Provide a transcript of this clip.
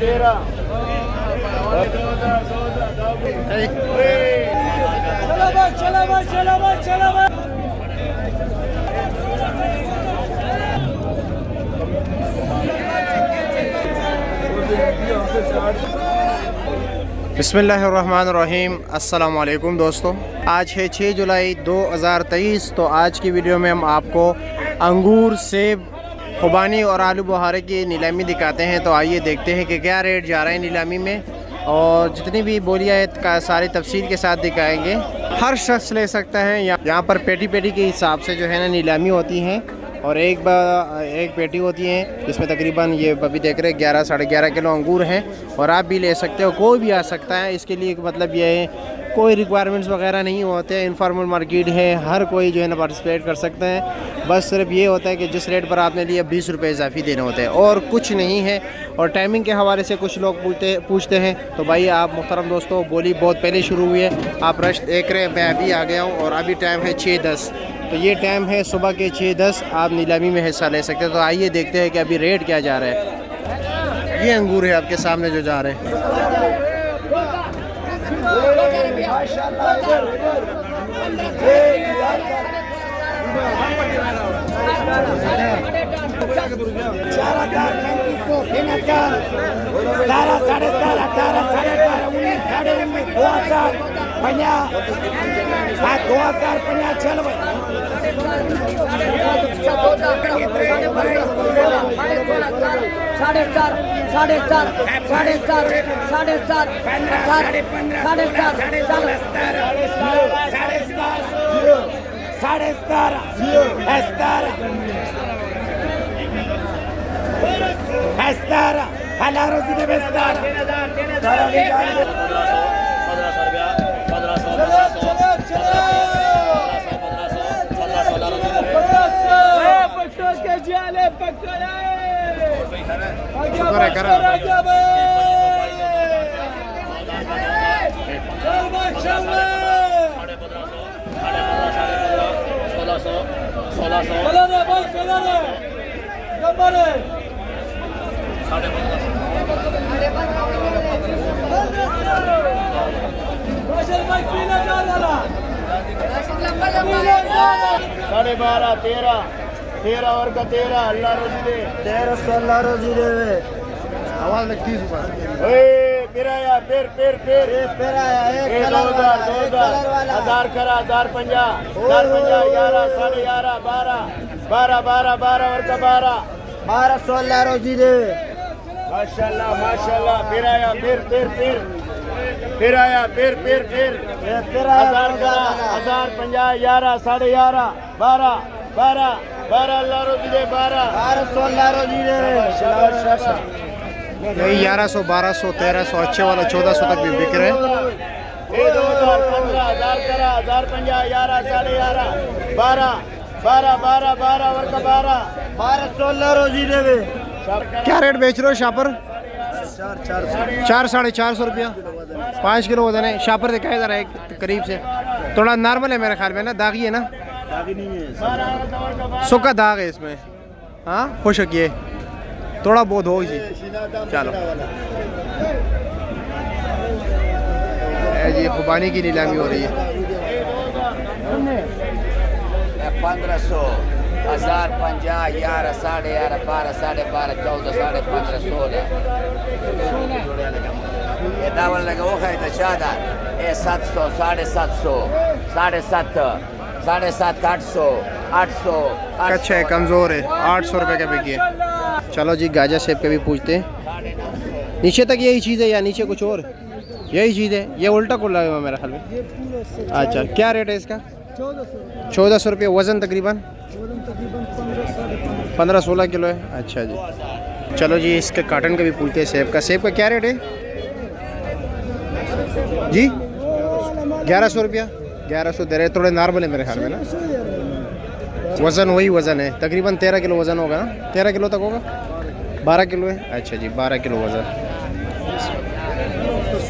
13 बिस्मिल्लाहिर्रहमानिर्रहीम। अस्सलाम वालेकुम दोस्तों, आज है 6 जुलाई 2023। तो आज की वीडियो में हम आपको अंगूर, सेब, खुबानी और आलू बुहारे की नीलामी दिखाते हैं। तो आइए देखते हैं कि क्या रेट जा रहे हैं नीलामी में, और जितनी भी बोलियाँ है का सारी तफसील के साथ दिखाएंगे। हर शख्स ले सकता है। यहाँ पर पेटी पेटी के हिसाब से जो है ना नीलामी होती हैं, और एक पेटी होती है जिसमें तकरीबन ये अभी देख रहे हैं 11 साढ़े 11 किलो अंगूर हैं। और आप भी ले सकते हो, कोई भी आ सकता है। इसके लिए मतलब ये है, कोई रिक्वायरमेंट्स वगैरह नहीं होते हैं। इनफॉर्मल मार्केट है, हर कोई जो है ना पार्टिसिपेट कर सकते हैं। बस सिर्फ ये होता है कि जिस रेट पर आपने लिए 20 रुपये इजाफी देने होते हैं, और कुछ नहीं है। और टाइमिंग के हवाले से कुछ लोग पूछते हैं, तो भाई आप मुहतरम दोस्तों, बोली बहुत पहले शुरू हुई है। आप रश देख रहे हैं, मैं अभी आ गया हूँ और अभी टाइम है 6:10। तो ये टाइम है सुबह के 6:10। आप नीलामी में हिस्सा ले सकते हैं। तो आइए देखते हैं कि अभी रेट क्या जा रहा है। ये अंगूर है आपके सामने जो जा रहे हैं। साढ़े 12 13 और का 13 अल्लाह रोजी दे 1300 अल्लाह रोजी दे। आवाज लगती है फिर आया फिर आया 2000 करा 1050 11 साढ़े 11 12 और का 1200 अल्लाह रोजी दे। माशाल्लाह फिर आया फिर आया फिर 1000 करा 1050 11 साढ़े 11 12 अल्लाह रोजी दे 1200 अल्लाह रोजी दे। यही 1100 1200 1300 अच्छे वाला 1400 तक भी बिक रहे हैं। 2015 1000 करा 1050 11 साढ़े 11 12 और का 1200 अल्लाह रोजी दे। क्या रेट बेच रहे हो शापर? 4 साढ़े 400 रुपया 5 किलो वजन है। शापर दिखाया ज़रा एक करीब से। थोड़ा नॉर्मल है मेरे ख्याल में ना, दागी है ना? दागी नहीं है, सूखा दाग है इसमें। हाँ खुशक ये थोड़ा बहुत हो जी। चलो जी, खुबानी की नीलामी हो रही है। 1500 1050 11 साढ़े 11 12 साढ़े 12 14 साढ़े 15 16 ये दावल लगा वो है तो चादा ये 700 750 7.5 800 अच्छा है, कमज़ोर है। 800 रुपये का बिकी है। चलो जी, गाजर सेब के भी पूछते हैं। नीचे तक यही चीज़ है या नीचे कुछ और? यही चीज़ है। ये उल्टा खुला है मेरे ख्याल में। अच्छा, क्या रेट है इसका? 1400 रुपये। वज़न तकरीबन 15-16 किलो है। अच्छा जी, चलो जी, इसके काटन का भी पूछते हैं। सेब का क्या रेट है जी? 1100 रुपया 1100 दे रहे। थोड़े नॉर्मल है मेरे ख्याल में ना। वज़न वही वज़न है, तकरीबन 13 किलो वज़न होगा ना? 13 किलो तक होगा, 12 किलो है। अच्छा जी, 12 किलो वज़न।